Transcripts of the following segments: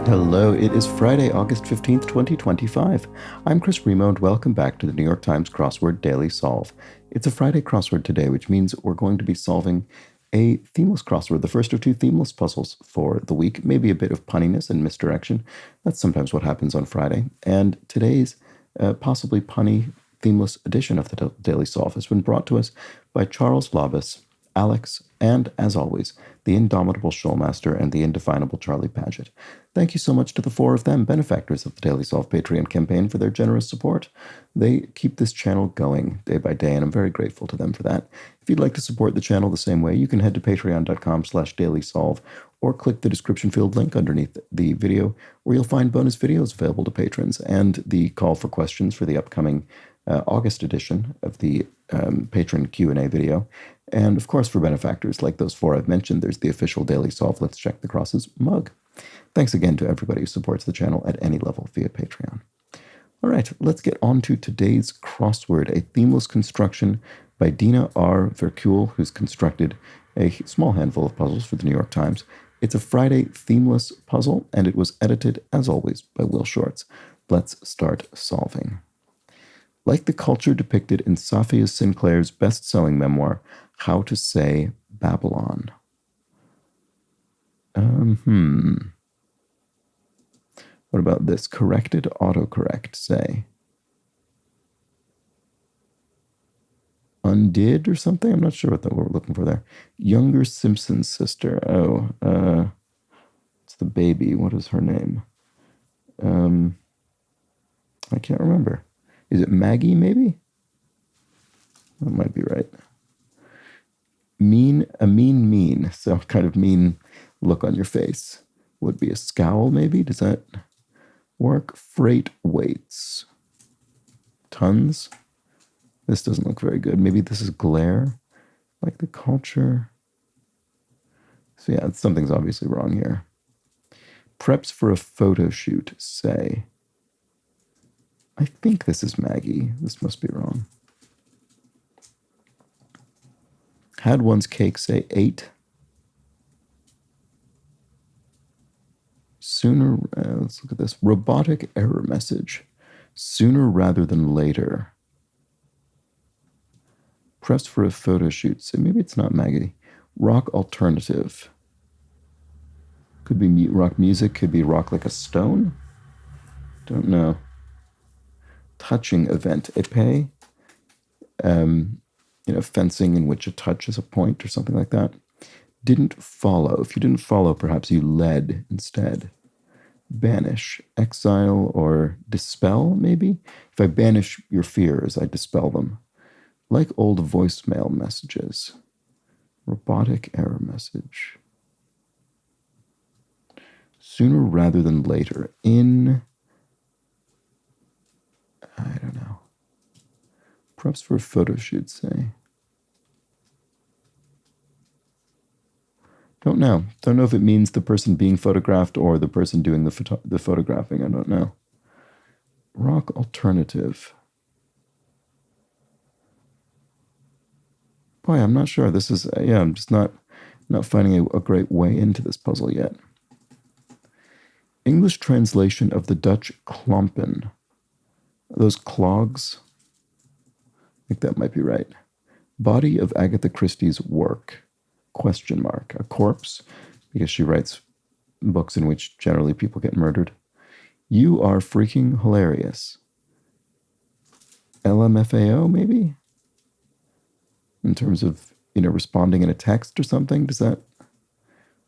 Hello, it is Friday, August 15th, 2025. I'm Chris Remo, and welcome back to the New York Times Crossword Daily Solve. It's a Friday crossword today, which means we're going to be solving a themeless crossword, the first of two themeless puzzles for the week. Maybe a bit of punniness and misdirection. That's sometimes what happens on Friday. And today's possibly punny, themeless edition of the Daily Solve has been brought to us by Charles Labus, Alex, and, as always, the indomitable Showmaster and the indefinable Charlie Paget. Thank you so much to the four of them, benefactors of the Daily Solve Patreon campaign, for their generous support. They keep this channel going day by day, and I'm very grateful to them for that. If you'd like to support the channel the same way, you can head to patreon.com/dailysolve or click the description field link underneath the video, where you'll find bonus videos available to patrons and the call for questions for the upcoming August edition of the patron Q&A video. And of course, for benefactors like those four I've mentioned, there's the official Daily Solve Let's Check the Crosses mug. Thanks again to everybody who supports the channel at any level via Patreon. All right, let's get on to today's crossword, a themeless construction by Dina R. Verkuel, who's constructed a small handful of puzzles for the New York Times. It's a Friday themeless puzzle, and it was edited, as always, by Will Shortz. Let's start solving. Like the culture depicted in Safia Sinclair's best-selling memoir, How to Say Babylon. What about this? Corrected autocorrect, say. Undid or something? I'm not sure what we're looking for there. Younger Simpson's sister. Oh, it's the baby. What is her name? I can't remember. Is it Maggie, maybe? That might be right. Mean. So kind of mean look on your face. Would be a scowl, maybe? Does that work? Freight weights. Tons. This doesn't look very good. Maybe this is glare. Like the culture. So yeah, something's obviously wrong here. Preps for a photo shoot, say. I think this is Maggie. This must be wrong. Had one's cake, say 8. Sooner, let's look at this. Robotic error message. Sooner rather than later. Press for a photo shoot. So maybe it's not Maggie. Rock alternative. Could be rock music. Could be rock like a stone. Don't know. Touching event. Epee. Fencing in which a touch is a point or something like that. Didn't follow. If you didn't follow, perhaps you led instead. Banish, exile, or dispel, maybe? If I banish your fears, I dispel them. Like old voicemail messages. Robotic error message. Sooner rather than later. I don't know. Props for a photo shoot, say. Don't know. Don't know if it means the person being photographed or the person doing the photographing. I don't know. Rock alternative. Boy, I'm not sure. This is, I'm just not finding a great way into this puzzle yet. English translation of the Dutch klompen. Are those clogs? I think that might be right. Body of Agatha Christie's work. ? A corpse, because she writes books in which generally people get murdered. You are freaking hilarious. LMFAO, maybe? In terms of, responding in a text or something? Does that...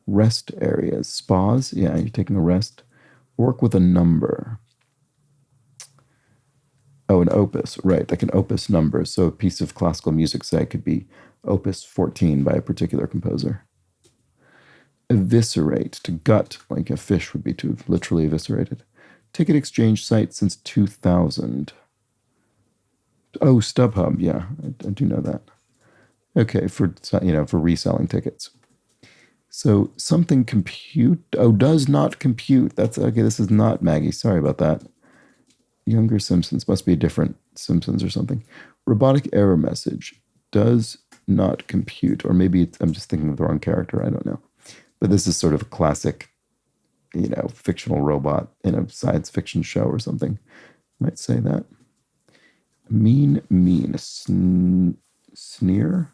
Rest areas. Spas? Yeah, you're taking a rest. Work with a number. Oh, an opus, right, like an opus number. So a piece of classical music, say, could be opus 14 by a particular composer. Eviscerate, to gut, like a fish would be to literally eviscerated. Ticket exchange site since 2000. Oh, StubHub, yeah, I do know that. Okay, for reselling tickets. So something does not compute. That's okay. This is not Maggie. Sorry about that. Younger Simpsons must be a different Simpsons or something. Robotic error message does not compute, or maybe I'm just thinking of the wrong character. I don't know. But this is sort of a classic fictional robot in a science fiction show or something might say that. Mean, sneer?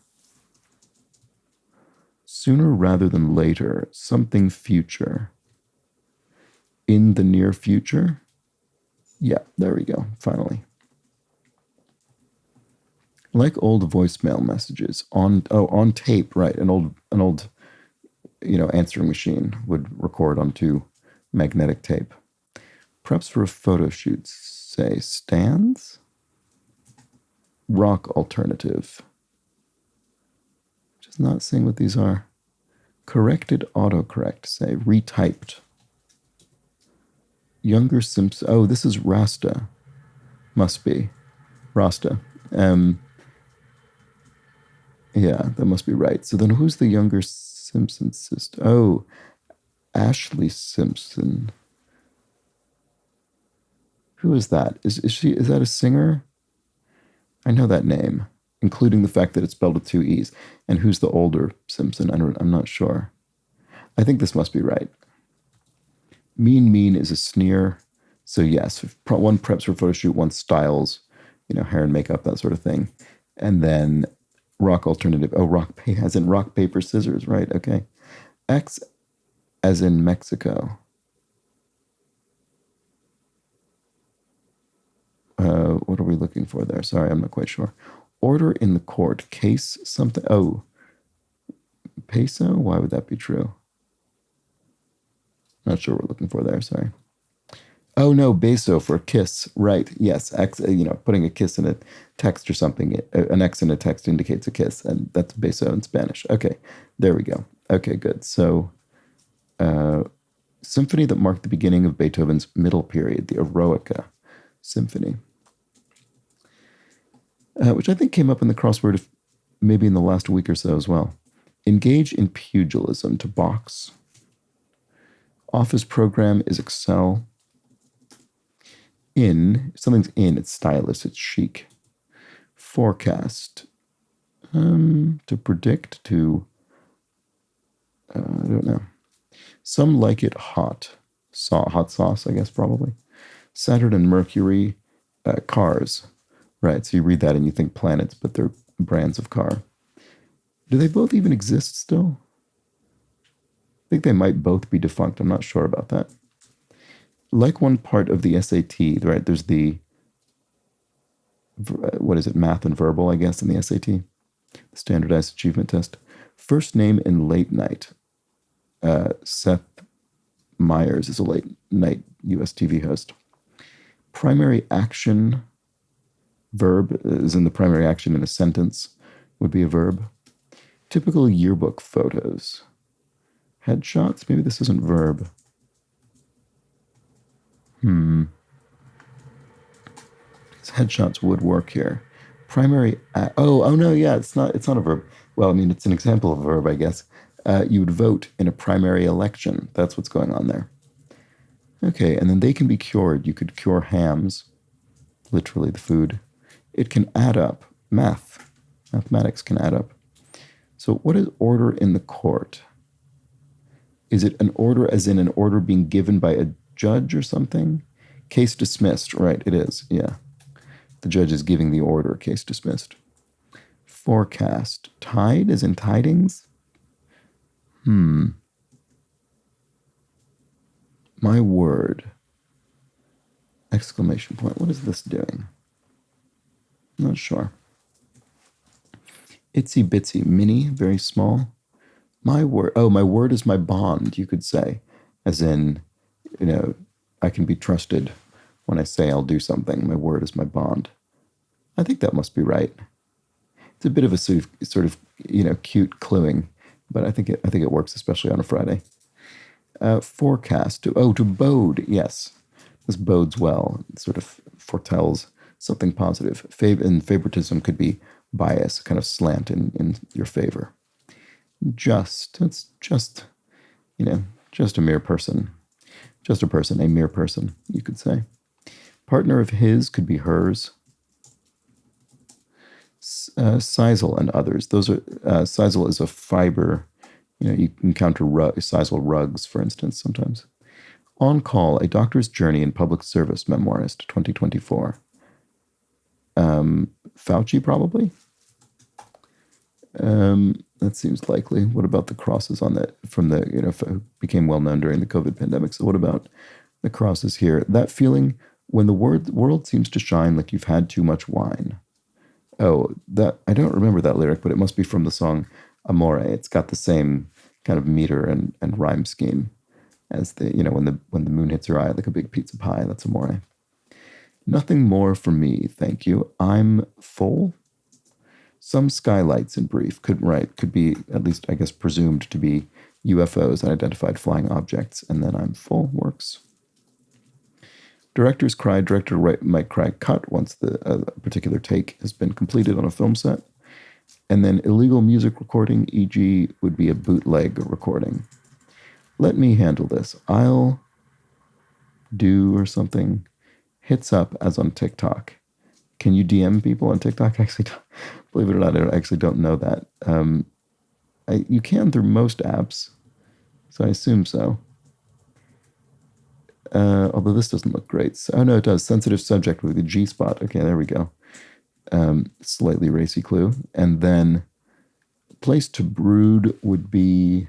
Sooner rather than later, something future. In the near future? Yeah, there we go, finally. Like old voicemail messages on tape, right? An old answering machine would record onto magnetic tape. Preps for a photo shoot, say stands? Rock alternative. Just not seeing what these are. Corrected autocorrect, say retyped. Younger Simpson. Oh, this is Rasta. Must be. Rasta. Yeah, that must be right. So then who's the younger Simpson sister? Oh, Ashley Simpson. Who is that? Is that a singer? I know that name, including the fact that it's spelled with two E's. And who's the older Simpson? I'm not sure. I think this must be right. Mean is a sneer. So yes, one preps for a photo shoot, one styles, hair and makeup, that sort of thing. And then rock alternative. Oh, as in rock, paper, scissors, right? Okay. X as in Mexico. What are we looking for there? Sorry, I'm not quite sure. Order in the court. Case something. Oh, peso? Why would that be true? Not sure what we're looking for there. Sorry. Oh, no, beso for kiss. Right. Yes. X, putting a kiss in a text or something. An X in a text indicates a kiss, and that's beso in Spanish. Okay. There we go. Okay, good. So, symphony that marked the beginning of Beethoven's middle period, the Eroica Symphony, which I think came up in the crossword maybe in the last week or so as well. Engage in pugilism, to box. Office program is Excel. If something's in, it's stylish, it's chic. Forecast, to predict, I don't know. Some like it hot. Hot sauce, I guess, probably. Saturn and Mercury, cars. Right, so you read that and you think planets, but they're brands of car. Do they both even exist still? I think they might both be defunct. I'm not sure about that. Like one part of the SAT, right? There's the, math and verbal, I guess, in the SAT, the standardized achievement test. First name in late night. Seth Meyers is a late night US TV host. Primary action, verb, is in the primary action in a sentence, would be a verb. Typical yearbook photos. Headshots, maybe this isn't verb. Headshots would work here. Primary, oh no, yeah, it's not a verb. Well, I mean, it's an example of a verb, I guess. You would vote in a primary election. That's what's going on there. Okay, and then they can be cured. You could cure hams, literally the food. It can add up. Mathematics can add up. So what is order in the court? Is it an order as in an order being given by a judge or something? Case dismissed, right, it is, yeah. The judge is giving the order, case dismissed. Forecast. Tide as in tidings? My word. Exclamation point. What is this doing? Not sure. Itsy bitsy, mini, very small. My word. Oh, my word is my bond, you could say. As in, I can be trusted when I say I'll do something. My word is my bond. I think that must be right. It's a bit of a sort of cute cluing, but I think it works, especially on a Friday. Forecast. To bode. Yes, this bodes well. It sort of foretells something positive. And favoritism could be bias, kind of slant in your favor. It's just a mere person. Just a person, a mere person, you could say. Partner of his could be hers. Sisal and others. Those are sisal is a fiber. You encounter sisal rugs, for instance, sometimes. On Call, A Doctor's Journey in Public Service Memoirist, 2024. Fauci, probably? That seems likely. What about the crosses on that from the, became well known during the COVID pandemic? So what about the crosses here? That feeling when the world seems to shine like you've had too much wine. Oh, that I don't remember that lyric, but it must be from the song Amore. It's got the same kind of meter and rhyme scheme as the, when the moon hits your eye like a big pizza pie. That's Amore. Nothing more for me, thank you. I'm full. Some skylights, in brief, could be, at least I guess, presumed to be UFOs, unidentified flying objects, and then I'm full works. Director's cry, director might cry cut once the particular take has been completed on a film set. And then illegal music recording, e.g., would be a bootleg recording. Let me handle this. I'll do or something. Hits up as on TikTok. Can you DM people on TikTok? Actually, believe it or not, I actually don't know that. You can through most apps, so I assume so. Although this doesn't look great. Oh, no, it does. Sensitive subject with the G spot. Okay, there we go. Slightly racy clue. And then place to brood would be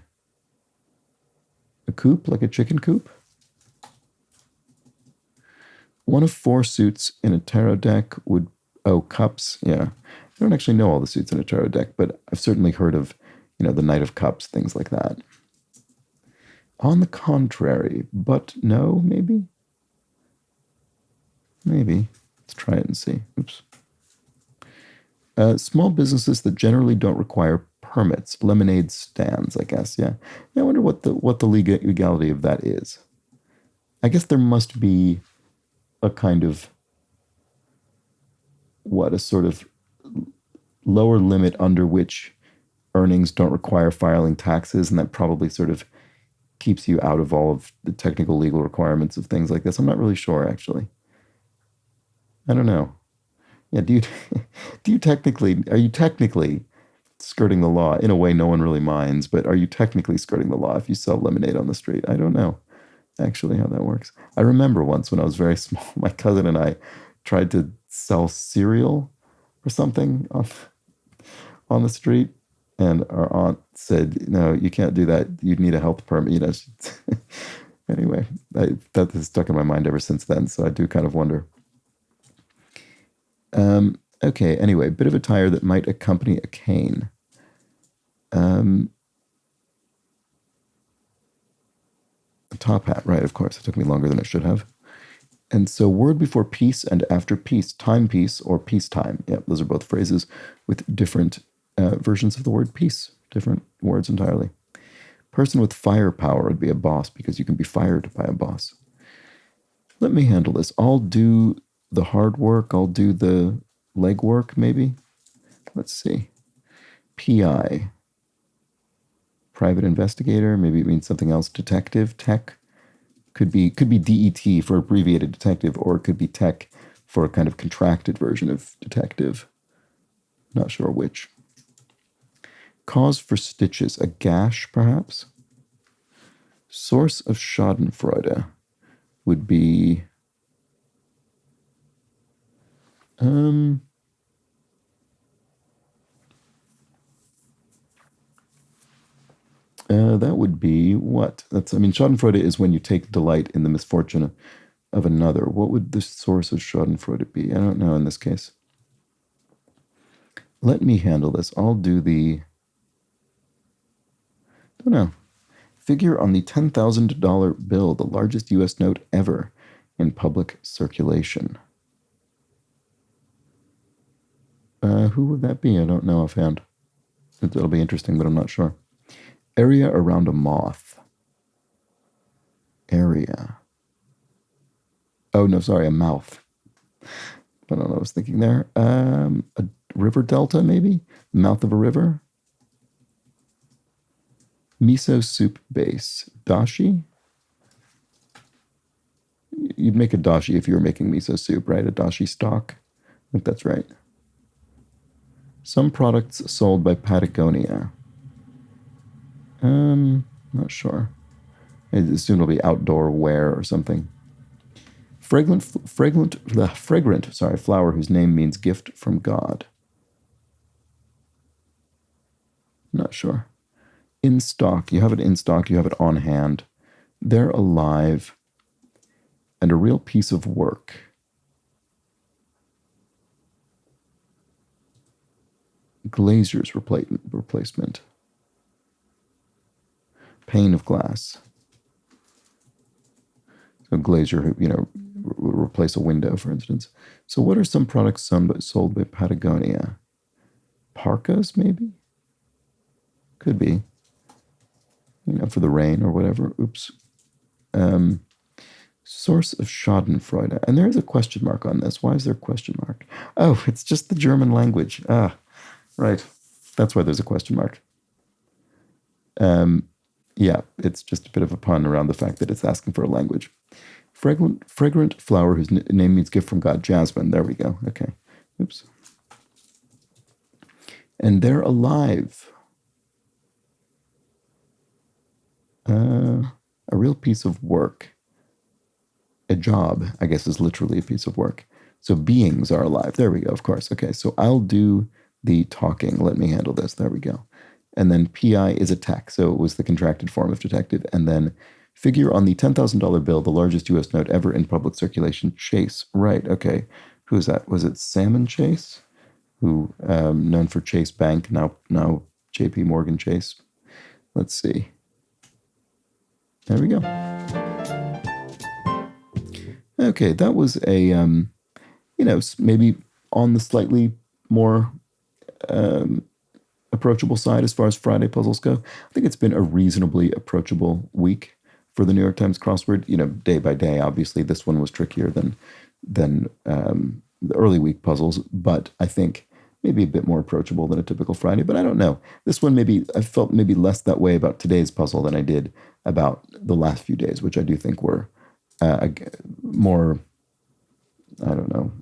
a coop, like a chicken coop. One of 4 suits in a tarot deck would... Oh, cups. Yeah. I don't actually know all the suits in a tarot deck, but I've certainly heard of, the Knight of Cups, things like that. On the contrary, but no, maybe? Maybe. Let's try it and see. Oops. Small businesses that generally don't require permits. Lemonade stands, I guess, yeah. I wonder what the legality of that is. I guess there must be a kind of, a sort of lower limit under which earnings don't require filing taxes, and that probably sort of keeps you out of all of the technical legal requirements of things like this. I'm not really sure, actually. I don't know. Yeah, are you technically skirting the law? In a way no one really minds, but are you technically skirting the law if you sell lemonade on the street? I don't know, actually, how that works. I remember once when I was very small, my cousin and I tried to sell cereal or something on the street, and our aunt said, "No, you can't do that. You'd need a health permit." Anyway, that has stuck in my mind ever since then, so I do kind of wonder. Okay, anyway, bit of a tire that might accompany a cane. A top hat, right, of course. It took me longer than it should have. And so word before peace and after peace, timepiece or peacetime. Yeah, those are both phrases with different versions of the word peace, different words entirely. Person with firepower would be a boss because you can be fired by a boss. Let me handle this. I'll do the hard work. I'll do the leg work, maybe. Let's see. PI. Private investigator. Maybe it means something else. Detective. Tech. Could be DET for abbreviated detective, or it could be tech for a kind of contracted version of detective. Not sure which. Cause for stitches. A gash, perhaps? Source of Schadenfreude would be... that would be what? Schadenfreude is when you take delight in the misfortune of another. What would the source of Schadenfreude be? I don't know in this case. Let me handle this. I'll do the... don't know. Figure on the $10,000 bill, the largest U.S. note ever in public circulation. Who would that be? I don't know offhand. It'll be interesting, but I'm not sure. Area around a moth. Area. Oh, no, sorry, a mouth. I don't know what I was thinking there. A river delta, maybe? Mouth of a river? Miso soup base. Dashi? You'd make a dashi if you were making miso soup, right? A dashi stock? I think that's right. Some products sold by Patagonia. Not sure. Soon it'll be outdoor wear or something. Fragrant flower whose name means gift from God. Not sure. In stock. You have it in stock. You have it on hand. They're alive. And a real piece of work. Glazier's replacement. Pane of glass. A glazier who, would replace a window, for instance. So what are some products sold by Patagonia? Parkas, maybe? Could be. For the rain or whatever. Oops. Source of Schadenfreude. And there is a question mark on this. Why is there a question mark? Oh, it's just the German language. Ah, right. That's why there's a question mark. Yeah, it's just a bit of a pun around the fact that it's asking for a language. Fragrant flower whose name means gift from God. Jasmine. There we go. Okay. Oops. And they're alive. A real piece of work. A job, I guess, is literally a piece of work. So beings are alive. There we go, of course. Okay, so I'll do the talking. Let me handle this. There we go. And then PI is attack. So it was the contracted form of detective. And then figure on the $10,000 bill, the largest U.S. note ever in public circulation, Chase. Right, okay. Who's that? Was it Salmon Chase? Who, known for Chase Bank, now JP Morgan Chase. Let's see. There we go. Okay, that was a, maybe on the slightly more approachable side as far as Friday puzzles go. I think it's been a reasonably approachable week for the New York Times crossword. Day by day, obviously, this one was trickier than the early week puzzles, but I think maybe a bit more approachable than a typical Friday. But I don't know. This one, I felt maybe less that way about today's puzzle than I did about the last few days, which I do think were more, I don't know,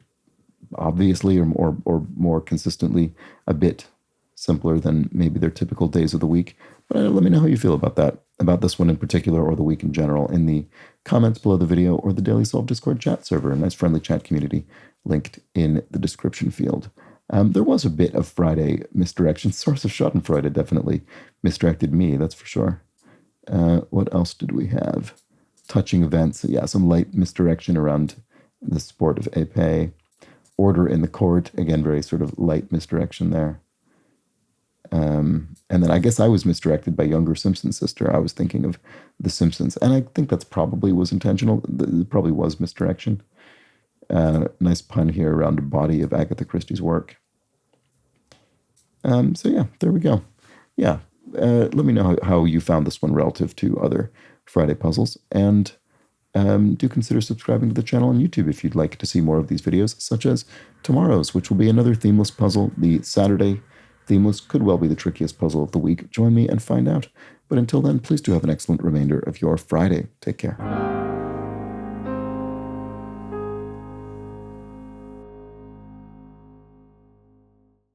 obviously or more consistently a bit simpler than maybe their typical days of the week. But let me know how you feel about that, about this one in particular or the week in general in the comments below the video or the Daily Solve Discord chat server, a nice friendly chat community linked in the description field. There was a bit of Friday misdirection. Source of Schadenfreude definitely misdirected me, that's for sure. What else did we have? Touching events, yeah, some light misdirection around the sport of épée. Order in the court, again, very sort of light misdirection there. And then I guess I was misdirected by younger Simpson's sister. I was thinking of The Simpsons, and I think that's probably was intentional. It probably was misdirection. Nice pun here around the body of Agatha Christie's work. So yeah, there we go. Yeah, let me know how you found this one relative to other Friday puzzles, and do consider subscribing to the channel on YouTube if you'd like to see more of these videos, such as tomorrow's, which will be another themeless puzzle. The Saturday themeless could well be the trickiest puzzle of the week. Join me and find out. But until then, please do have an excellent remainder of your Friday. Take care.